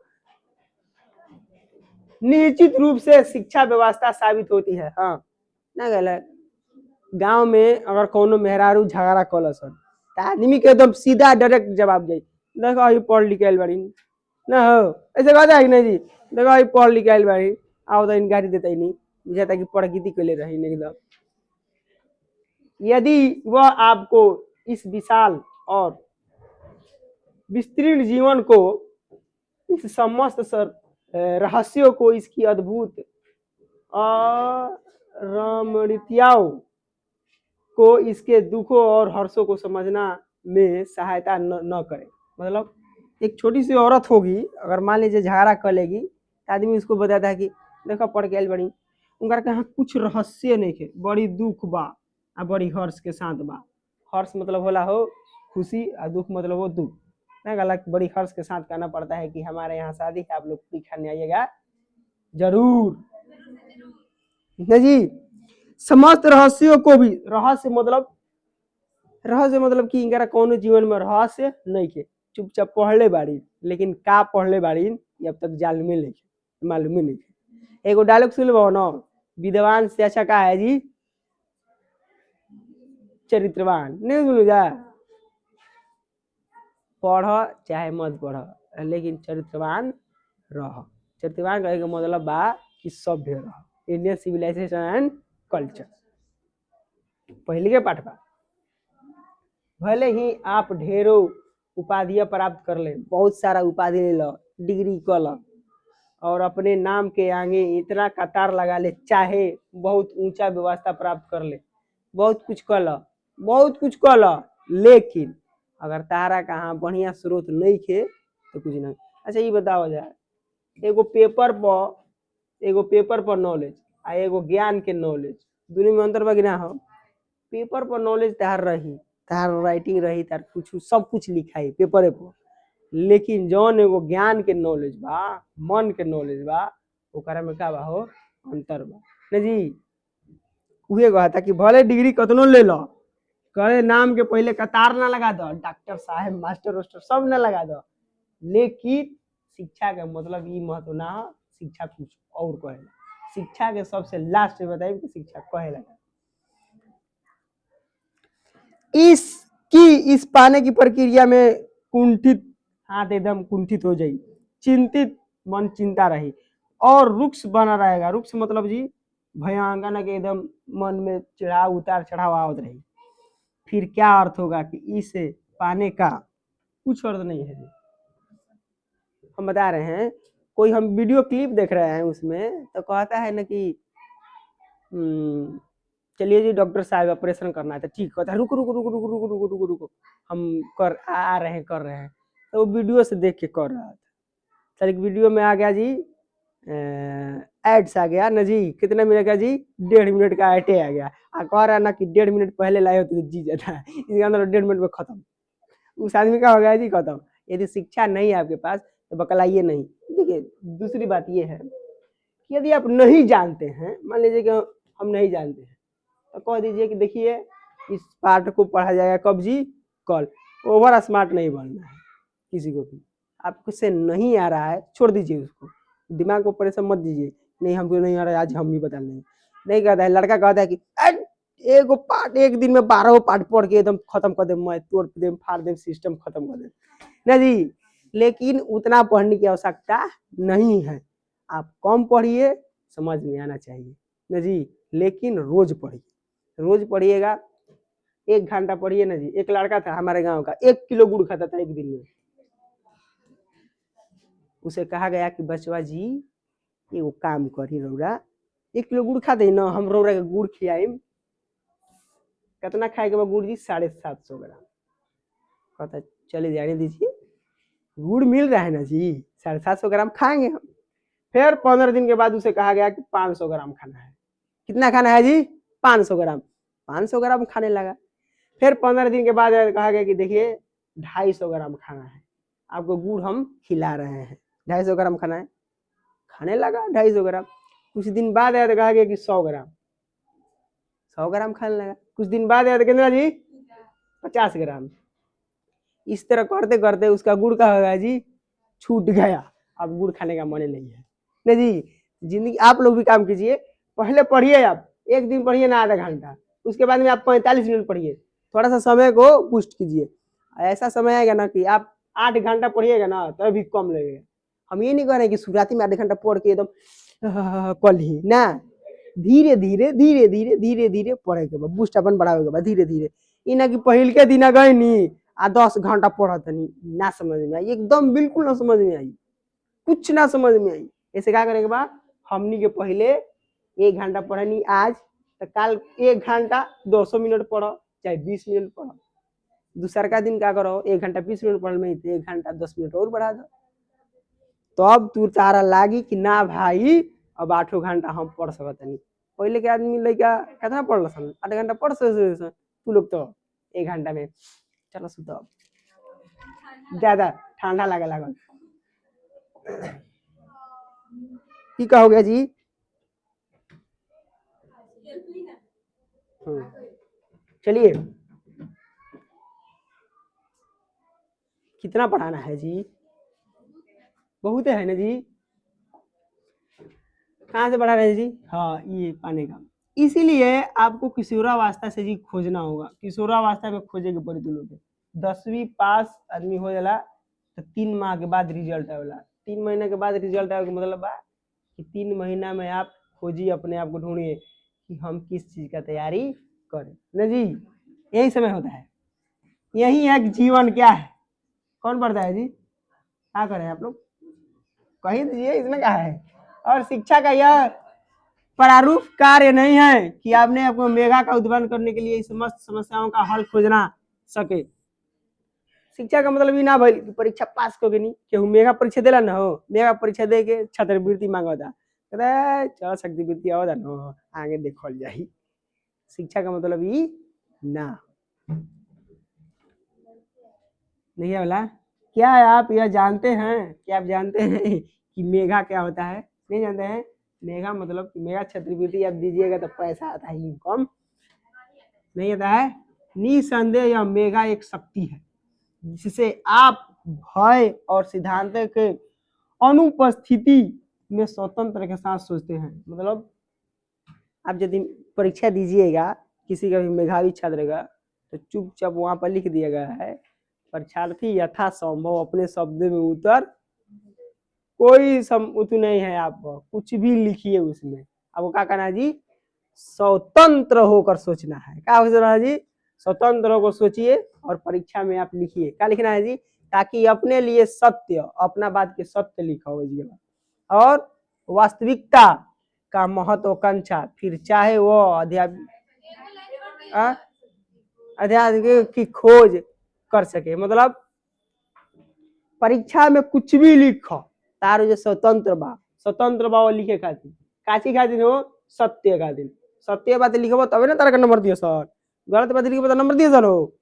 निश्चित रूप से शिक्षा व्यवस्था साबित होती है, हाँ ना गलत। गांव में अगर कोनो मेहरारू झगड़ा कलसन तो आदमी के एकदम सीधा डायरेक्ट जवाब जाए, देखो पढ़ लिखल बाड़ी ना हो, ऐसे कहता है नहीं जी, देखो पढ़ लिखल बाड़ी, आओ तो इन गाड़ी देता ही नहीं, बुझाता कि प्रगति के लिए रही एकदम। यदि वह आपको इस विशाल और विस्तीर्ण जीवन को, इस समस्त रहस्यों को, इसकी अद्भुत रमणीयताओं को, इसके दुखों और हर्षों को समझना में सहायता न करे। मतलब एक छोटी सी औरत होगी, अगर मान लीजिए झगड़ा कर लेगी तो आदमी उसको बताता है कि देखो पढ़ के बड़ी, उनका कहाँ कुछ रहस्य नहीं है, बड़ी दुख बा आ बड़ी हर्ष के साथ बा। हर्ष मतलब होला हो खुशी, और दुख मतलब हो दुख। ना गलत, बड़ी हर्ष के साथ कहना पड़ता है कि हमारे यहाँ शादी है, आप लोग पूरी खाने आइएगा जरूर। नहीं जी, समस्त रहस्यों को भी, रहस्य मतलब कि इनका कोनो जीवन में रहस्य नहीं के, चुपचाप पढ़ले बाड़ी, लेकिन का पढ़ले बाड़ी ये अब तक जाल में नहीं, मालूम नहीं। एगो डायलॉग सुन लो ना, विद्वान से अच्छा का है जी चरित्रवान, नहीं सुनो जा, पढ़ चाहे मत पढ़ लेकिन चरित्रवान रह। चरित्रवान कहे का मतलब बा कि सभ्य रह। इंडियन सिविलाइजेशन एंड कल्चर पहले के पाठ बा। भले ही आप ढेरों उपाधियां प्राप्त कर ले, बहुत सारा उपाधि ले लो, डिग्री कर लो और अपने नाम के आगे इतना कतार लगा ले, चाहे बहुत ऊंचा व्यवस्था प्राप्त कर ले, बहुत कुछ कर लो, बहुत कुछ कर लो, लेकिन अगर तारा कहाँ बढ़िया स्रोत नहीं खे तो कुछ नहीं। अच्छा ये बताओ जाए, एगो पेपर पर नॉलेज आ एगो ज्ञान के नॉलेज, दोनों में अंतर बा कि ना हो? पेपर पर नॉलेज तार रही, तार राइटिंग रही, तार कुछ सब कुछ लिखाई पेपर पर, लेकिन जौन एगो ज्ञान के नॉलेज बा, मन के नॉलेज बा, ओकरा में का बा हो? अंतर बा ना जी। उहे कहता कि भले डिग्री कतनो ले लो, करे नाम के पहले कतार ना लगा दो, डॉक्टर साहब मास्टर वास्टर सब ना लगा दो, लेकिन शिक्षा का मतलब ये महत्व ना हो, शिक्षा कुछ और कहेला। शिक्षा के सबसे लास्ट में बताइए कि शिक्षा कहेला इस पाने की प्रक्रिया में कुंठित, हाथ एकदम कुंठित हो जाए, चिंतित मन चिंता रही और रुक्ष बना रहेगा। रुक्ष मतलब जी भयांकन के एकदम मन में चढ़ाव उतार चढ़ाव आवत रही, फिर क्या अर्थ होगा कि इसे पाने का कुछ अर्थ नहीं है। हम बता रहे हैं, कोई हम वीडियो क्लिप देख रहे हैं उसमें तो कहता है ना कि चलिए जी डॉक्टर साहब ऑपरेशन करना है, तो ठीक कहता है रुको रुको रुको रुको रुको रुको रुको रुको हम आ रहे हैं कर रहे हैं, तो वो वीडियो से देख के कर रहा था। चल एक वीडियो में आ गया जी एड्स आ गया ना जी, कितना मिनट का जी? 1.5 मिनट का एड आ गया, कह रहा है ना कि 1.5 मिनट पहले लाए होते तो जी जाता है, इसके अंदर 1.5 मिनट में खत्म। उस आदमी का हो गया जी खत्म। यदि शिक्षा नहीं है आपके पास तो बकलाइए नहीं। देखिए दूसरी बात ये है कि यदि आप नहीं जानते हैं, मान लीजिए कि हम नहीं जानते हैं, तो कह दीजिए कि देखिए इस पाठ को पढ़ा जाएगा कब जी? कल। ओवर स्मार्ट नहीं बनना है किसी को भी, आपको से नहीं आ रहा है छोड़ दीजिए उसको, दिमाग को परेशान मत दीजिए, नहीं हमको नहीं आ रहा है आज हम भी बता लेंगे। नहीं कहता है, लड़का कहता है कि एगो पाठ एक दिन में 12 पाठ पढ़ के एकदम खत्म कर दे, मैं तोड़ दे फाड़ दे सिस्टम खत्म कर दे ना जी। लेकिन उतना पढ़ने की आवश्यकता नहीं है, आप कम पढ़िए, समझ में आना चाहिए ना जी, लेकिन रोज पढ़िए, रोज पढ़िएगा। 1 घंटा पढ़िए ना जी। एक लड़का था हमारे गांव का, 1 किलो गुड़ खाता था एक दिन में। उसे कहा गया कि बचवा जी एगो काम करी, रौरा 1 किलो गुड़ खा दे ना, हम रौरा के गुड़ खियाइम। कितना खाए के बाद गुड़ जी? 750 ग्राम। कहता चले जाने दीजिए, गुड़ मिल रहा है ना जी, 750 ग्राम खाएंगे हम। फिर 15 दिन के बाद उसे कहा गया कि 500 ग्राम खाना है। कितना खाना है जी? 500 ग्राम। 500 ग्राम खाने लगा। फिर 15 दिन के बाद कहा गया कि देखिए 250 ग्राम खाना है, आपको गुड़ हम खिला रहे हैं, 250 ग्राम खाना है। खाने लगा 250 ग्राम। कुछ दिन बाद आया तो कहा गया कि 100 ग्राम, 100 ग्राम खाने लगा। कुछ दिन बाद आया तो कितना जी? 50 ग्राम। इस तरह करते करते उसका गुड़ का हो गया जी छूट गया, अब गुड़ खाने का मन नहीं है ना जी। जिंदगी आप लोग भी काम कीजिए, पहले पढ़िए, आप एक दिन पढ़िए ना आधा घंटा, उसके बाद में आप 45 मिनट पढ़िए, थोड़ा सा समय को पुष्ट कीजिए। ऐसा समय आएगा ना कि आप 8 घंटा पढ़िएगा ना तो भी कम लगेगा। हम ये नहीं कह रहे कि शुरुआती में 8 घंटा पढ़ के एकदम कल ही ना, धीरे धीरे धीरे धीरे धीरे धीरे पढ़े के बाद बूस्ट अपन बढ़ावे के बाद धीरे धीरे, ई ना कि पहिल के दिन गए नी आ 10 घंटा पढ़त नहीं, ना समझ में आई, एकदम बिल्कुल ना समझ में आई, कुछ ना समझ में आई। ऐसे क्या करेंगे बा, हमनी के पहले 1 घंटा पढ़नी आज, तो कल 1 घंटा 200 मिनट पढ़ो, चाहे 20 मिनट पढ़ो। दूसर का दिन क्या करो, 1 घंटा 20 मिनट पढ़ में, 1 घंटा 10 मिनट और बढ़ा दो, तो अब तू तारा लागी कि ना भाई अब 8 घंटा हम पढ़ सकत नहीं। पहले के आदमी लड़का कितना पढ़ सन, 8 घंटा पढ़ सकते, तू लोग तो 1 घंटा में चलो सुतो। ज्यादा ठंडा लगे लागल। की कहोगे जी? चलिए, कितना पढ़ाना है जी? बहुत है ना जी। कहाँ से पढ़ा रहे हैं जी? हाँ, ये पाने का। इसीलिए आपको किशोरावस्था से जी खोजना होगा। किशोरावस्था में खोजे के पड़ी तुम लोग 10वीं पास आदमी हो जाला तो 3 माह के बाद रिजल्ट आवेला। 3 महीना के बाद रिजल्ट आवे के मतलब बा कि 3 महीना में आप खोजिए, अपने आप को ढूंढिए कि हम किस चीज का तैयारी करें ना जी। यही समय होता है, यही एक जीवन क्या है। कौन पढ़ता है जी? क्या करें आप लोग? कहीं दीजिए, इसमें क्या है। और शिक्षा का यह प्रारूप कार्य नहीं है कि आपने आपको मेघा का उद्भवन करने के लिए समस्त समस्याओं का हल खोजना सके। शिक्षा का मतलब ही ना भाई कि परीक्षा पास करोगे नहीं, केहू मेगा परीक्षा देला ना हो, मेगा परीक्षा दे के छात्रवृत्ति मांगता, कहता चल शक्तिवृत्ति आवता न आगे देखल जाही। शिक्षा का मतलब ही ना नहीं है वाला। क्या आप यह जानते हैं, क्या आप जानते हैं कि मेगा क्या होता है? नहीं जानते हैं। मेगा मतलब मेगा छात्रवृत्ति आप दीजिएगा तो पैसा आता है, इनकम नहीं आता है। निसंदेह यह मेगा एक शक्ति है जिससे आप भय और सिद्धांत के अनुपस्थिति में स्वतंत्र के साथ सोचते हैं। मतलब आप यदि परीक्षा दीजिएगा किसी का भी मेधावी छात्र का तो चुपचाप वहां पर लिख दिया गया है परीक्षार्थी यथासंभव अपने शब्द में उत्तर, कोई उतु नहीं है, आप कुछ भी लिखिए उसमें। आपको क्या करना है जी? स्वतंत्र होकर सोचना है। क्या सोचना है जी? स्वतंत्र होकर सोचिए और परीक्षा में आप लिखिए। क्या लिखना है जी? ताकि अपने लिए सत्य, अपना बात के सत्य लिखा हो जी, और वास्तविकता का महत्वाकांक्षा, फिर चाहे वो अध्यात्म की खोज कर सके। मतलब परीक्षा में कुछ भी लिखो तार जो स्वतंत्र बा, स्वतंत्र बा वो लिखे खातिर काची खातिर हो? सत्य खातिर। सत्य बात लिखबो तबे ना तारा का नंबर दियो सर, गलत बात लिखबो तो नंबर दियो सर हो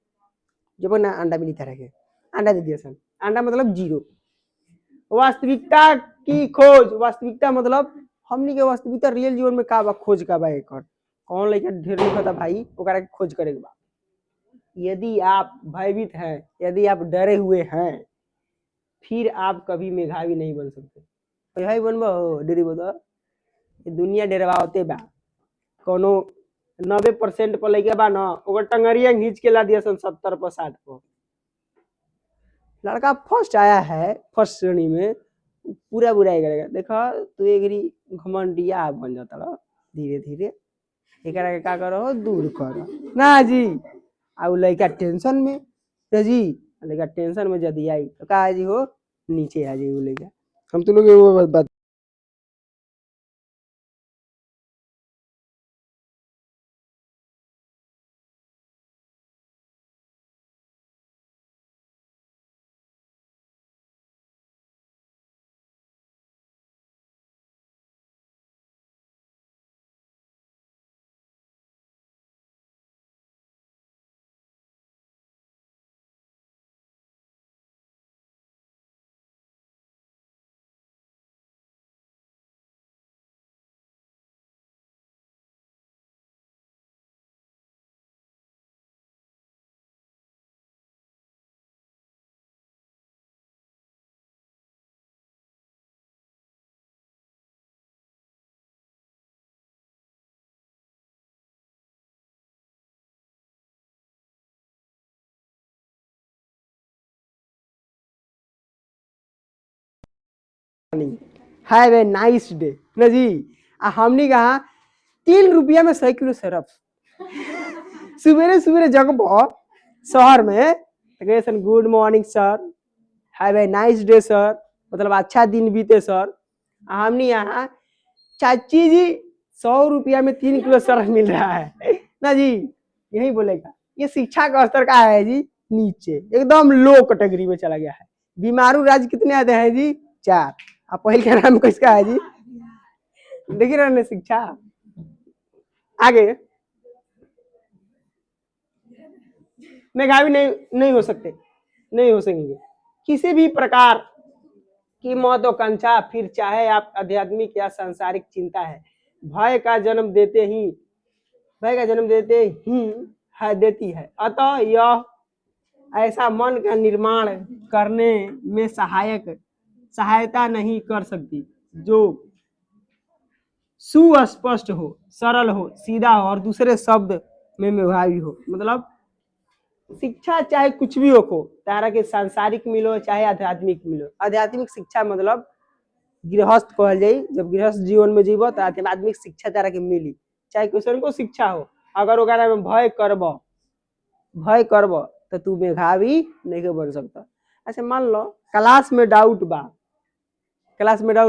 जब ना अंडा मिली तरह के अंडा दे दिया सर, अंडा मतलब 0। वास्तविकता की खोज, वास्तविकता मतलब हमनी के वास्तविकता रियल जीवन में का बा, खोज का बा एकर। कौन लड़का ढेर लिखता भाई ओकरा के खोज करे के बा। यदि आप भयभीत हैं, यदि आप डरे हुए हैं, फिर आप कभी मेधावी नहीं बन सकते। मेधावी बनबो डेरी बता, दुनिया डेरवाते बा। कोनो 90% पर लइका बा ना ओकर टंगरिया खींच के ला दिया सन 70 पर 60 पर। लड़का फर्स्ट आया है फर्स्ट श्रेणी में, पूरा बुराई करेगा। देखा तू एक घमंडिया बन जाता रहा धीरे धीरे, एकरा के का करो दूर करो ना जी। आ लड़का टेंशन में तो जी, लड़का टेंशन में यदि आई तो का जी हो नीचे आ जाइए लड़का। हम तो लोग वो बात नहीं। हैव ए नाइस डे ना जी। हमने कहा 3 रुपया में 100 किलो सरफ सुबेरे सुबेरे जगबो शहर में, good morning sir, have a nice day sir, मतलब अच्छा दिन बीते सर। हमने यहाँ चाची जी 100 रुपया में 3 किलो सरफ मिल रहा है ना जी। यही बोलेगा। ये शिक्षा का स्तर का है जी नीचे, एकदम लो कैटेगरी में चला गया है। बीमारू राज्य कितने आते हैं जी? 4। अब पहले का नाम किसका है जी? देखिए ना शिक्षा आगे मेधावी नहीं नहीं हो सकते, नहीं हो सकेंगे। किसी भी प्रकार की महत्वाकांक्षा, फिर चाहे आप आध्यात्मिक या सांसारिक चिंता है, भय का जन्म देते ही है देती है। अतः यह ऐसा मन का निर्माण करने में सहायता नहीं कर सकती जो सुस्पष्ट हो, सरल हो, सीधा हो और दूसरे शब्द में प्रभावी हो। मतलब शिक्षा चाहे कुछ भी हो, तारा के सांसारिक मिलो चाहे आध्यात्मिक मिलो। आध्यात्मिक शिक्षा मतलब गृहस्थ कहल जाई, जब गृहस्थ जीवन में जीव तो आध्यात्मिक शिक्षा तारा के मिली, चाहे क्वेश्चन को शिक्षा हो। अगर ओकरा में भय करब तो तू मेधावी नहीं बन सकता। अच्छा मान लो क्लास में डाउट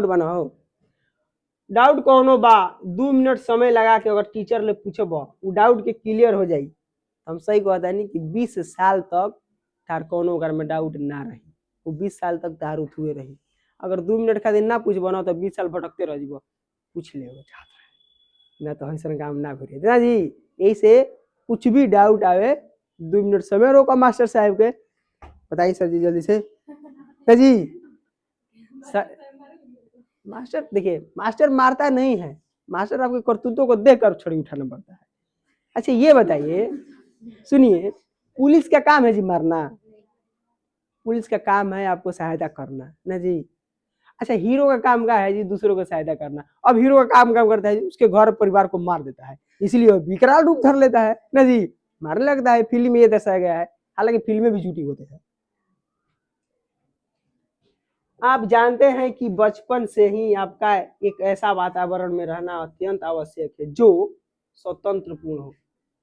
बना हो, डाउट कोनो बा, 2 मिनट समय लगा के अगर टीचर ले पूछब वो डाउट के क्लियर हो जाई। हम सही कहता नहीं कि 20 साल तक तार कोनो अगर में डाउट ना रही, वो 20 साल तक तार उठुए रही। अगर 2 मिनट खातिर ना पूछ बना तो 20 साल भटकते रह जीव। पूछ ले ना तो ऐसा काम ना करिए ना जी। यही से कुछ भी डाउट आवे 2 मिनट समय रोका मास्टर साहब के। बताइए सर जी जल्दी से। जी मास्टर देखिए, मास्टर मारता नहीं है, मास्टर आपके करतूतों को देख कर छड़ी उठाना पड़ता है। अच्छा ये बताइए, सुनिए, पुलिस का काम है जी मारना, पुलिस का काम है आपको सहायता करना ना जी। अच्छा हीरो का काम क्या है जी? दूसरों को सहायता करना। अब हीरो का काम करता है उसके घर परिवार को मार देता है, इसलिए वो विकराल रूप धर लेता है ना जी, मारने लगता है। फिल्म में ये दर्शाया गया है, हालांकि फिल्में भी झूठी होते हैं। आप जानते हैं कि बचपन से ही आपका एक ऐसा वातावरण में रहना अत्यंत आवश्यक है जो स्वतंत्र पूर्ण हो।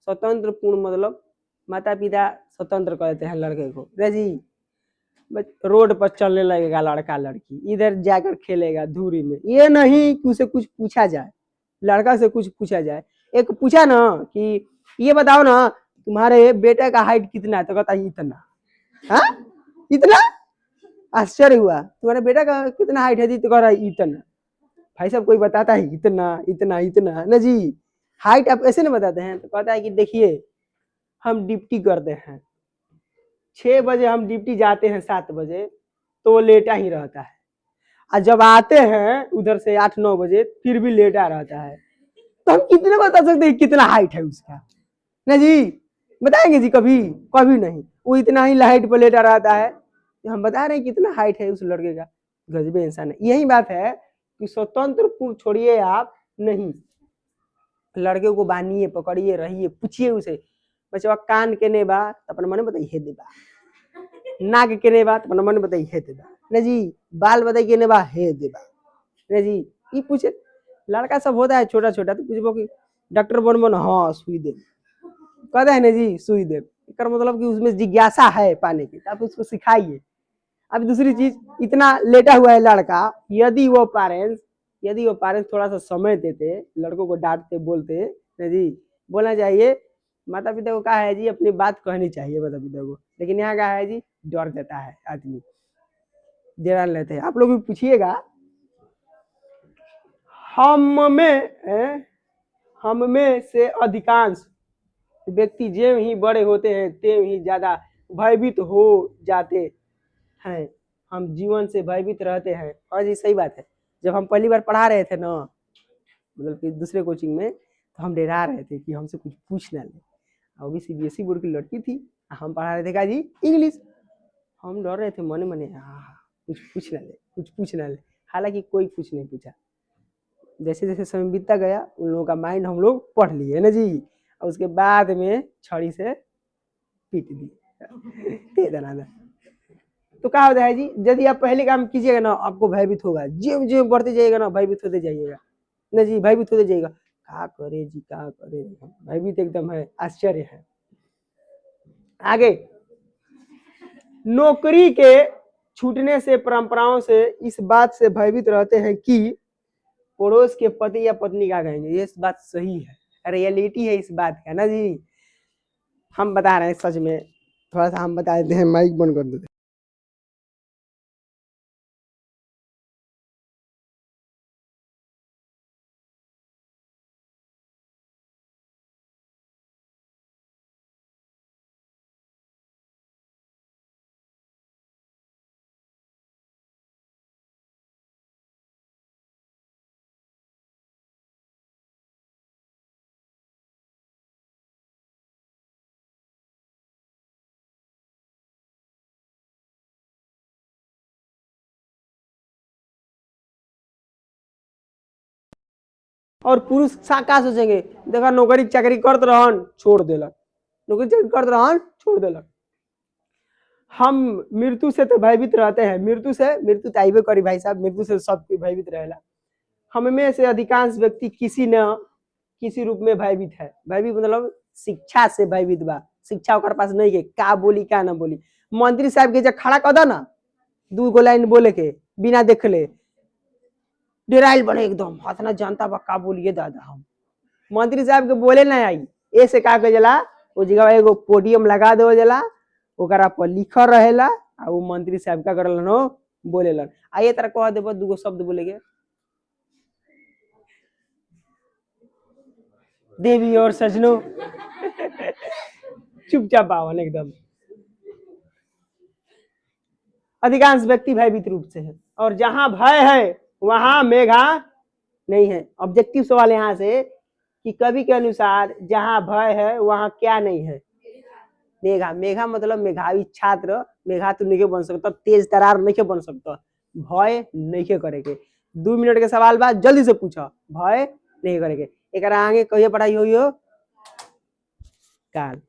स्वतंत्र पूर्ण मतलब माता पिता स्वतंत्र कहते हैं लड़के को जी। रोड पर चलने लगेगा लड़का लड़की, इधर जाकर खेलेगा धूरी में, ये नहीं कि उसे कुछ पूछा जाए, लड़का से कुछ पूछा जाए। एक पूछा ना कि ये बताओ ना तुम्हारे बेटे का हाइट कितना है, तो कहता है इतना। हाँ इतना? आश्चर्य हुआ, तुम्हारे बेटा का कितना हाइट है जी? तो कह रहा है इतना। भाई साहब कोई बताता है इतना इतना इतना ना जी, हाइट आप ऐसे ना बताते हैं। तो कहता है कि देखिए हम ड्यूटी करते हैं, 6 बजे हम ड्यूटी जाते हैं, 7 बजे तो वो लेटा ही रहता है, और जब आते हैं उधर से 8-9 बजे फिर भी लेटा रहता है। तो हम कितने बता सकते हैं कितना हाइट है उसका ना जी? बताएंगे जी? कभी कभी नहीं। वो इतना ही हाइट पर लेटा रहता है, हम बता रहे हैं कितना हाइट है उस लड़के का। गजबे इंसान है। यही बात है कि स्वतंत्र पूर्ण छोड़िए आप नहीं, लड़के को बानिए पकड़िए रहिए, पूछिए उसे बच्चा कान के ने बा अपने मन बताइए हे देबा, नाक के ने बा अपने मन बताइए हे देबा ना जी, बाल बताइए के ने बा हे देबा ना जी। ये पूछे लड़का सब होता है छोटा छोटा, तो पूछबो कि डॉक्टर बन बन, हाँ सुई दे, कहता है ना जी सुई दे। इसका मतलब कि उसमें जिज्ञासा है पाने की, आप उसको सिखाइए। अब दूसरी चीज, इतना लेटा हुआ है लड़का, यदि वो पेरेंट्स थोड़ा सा समय देते, लड़कों को डांटते बोलते ना जी, बोलना चाहिए माता पिता को कहा है जी अपनी बात कहनी चाहिए माता पिता को, लेकिन यहाँ कहा है जी डर देता है आदमी, डरा लेते हैं। आप लोग भी पूछिएगा। हम में से अधिकांश व्यक्ति जेव ही बड़े होते हैं तेव ही ज्यादा भयभीत हो जाते हैं। हम जीवन से भयभीत रहते हैं। और जी सही बात है, जब हम पहली बार पढ़ा रहे थे ना, मतलब कि दूसरे कोचिंग में, तो हम डरा रहे थे कि हमसे कुछ पूछ ना ले। वो भी सीबीएसई बोर्ड की लड़की थी, हम पढ़ा रहे थे का जी इंग्लिश, हम डर रहे थे मने मने, कुछ पूछ ना ले, कुछ पूछ ना ले। हालांकि कोई कुछ नहीं पूछा। जैसे जैसे समय बीतता गया उन लोगों का माइंड हम लोग पढ़ लिए ना जी, और उसके बाद में छड़ी से पीट दी दे। तो क्या होता है जी, यदि आप पहले काम कीजिएगा ना आपको भयभीत होगा, जो जो बढ़ते जाइएगा ना भयभीत होते जाइएगा ना जी, भयभीत होते जाइएगा। क्या करे जी, क्या करे, भयभीत एकदम है, आश्चर्य है। आगे, नौकरी के छूटने से परंपराओं से इस बात से भयभीत रहते हैं कि पड़ोस के पति या पत्नी क्या कहेंगे। ये बात सही है, रियलिटी है इस बात का ना जी। हम बता रहे हैं सच में, थोड़ा सा हम बता देते हैं, माइक बंद कर देते हैं। और पुरुष का सोचेंगे, देखा नौकरी चाकरी करते रहन छोड़ देलक, नौकरी चाकरी करते रहन छोड़ देलक। हम मृत्यु से तो भयभीत रहते हैं, मृत्यु तो आइबे करी भाई साहब, मृत्यु से सब भयभीत रहेला। हम में से अधिकांश व्यक्ति किसी न किसी रूप में भयभीत है। भयभीत मतलब शिक्षा से भयभीत बा, शिक्षा ओकर पास नहीं के, का बोली का ना बोली। मंत्री साहब के जब खड़ा कर दा ना 2 गो लाइन बोले के बिना देखले, डेराइल बने एकदम, हाथ ना जानता बा का बोलिए दादा। हम मंत्री साहब के बोले ना आई, ऐसे का के जला वो जगह एगो पोडियम लगा दो जला, ओकरा पर लिखल रहेला, आ वो मंत्री साहब का करलन हो बोलेलन। आइए तरह कह देबो 2 गो शब्द बोलेगे, देवी और सजनों चुपचाप आवन एकदम। अधिकांश व्यक्ति भयभीत रूप से है, और जहां भय है वहां मेघा नहीं है। ऑब्जेक्टिव सवाल यहां से कि कवि के अनुसार जहां भय है वहां क्या नहीं है, मेघा। मेघा मतलब मेधावी छात्र, मेघा तो नहीं बन सकता, तेज तरार नहीं बन सकता, भय नहीं करेगे। 2 मिनट के सवाल बाद जल्दी से पूछा, भय नहीं करेगे। एक आगे कहिए पढ़ाई हुई हो काल।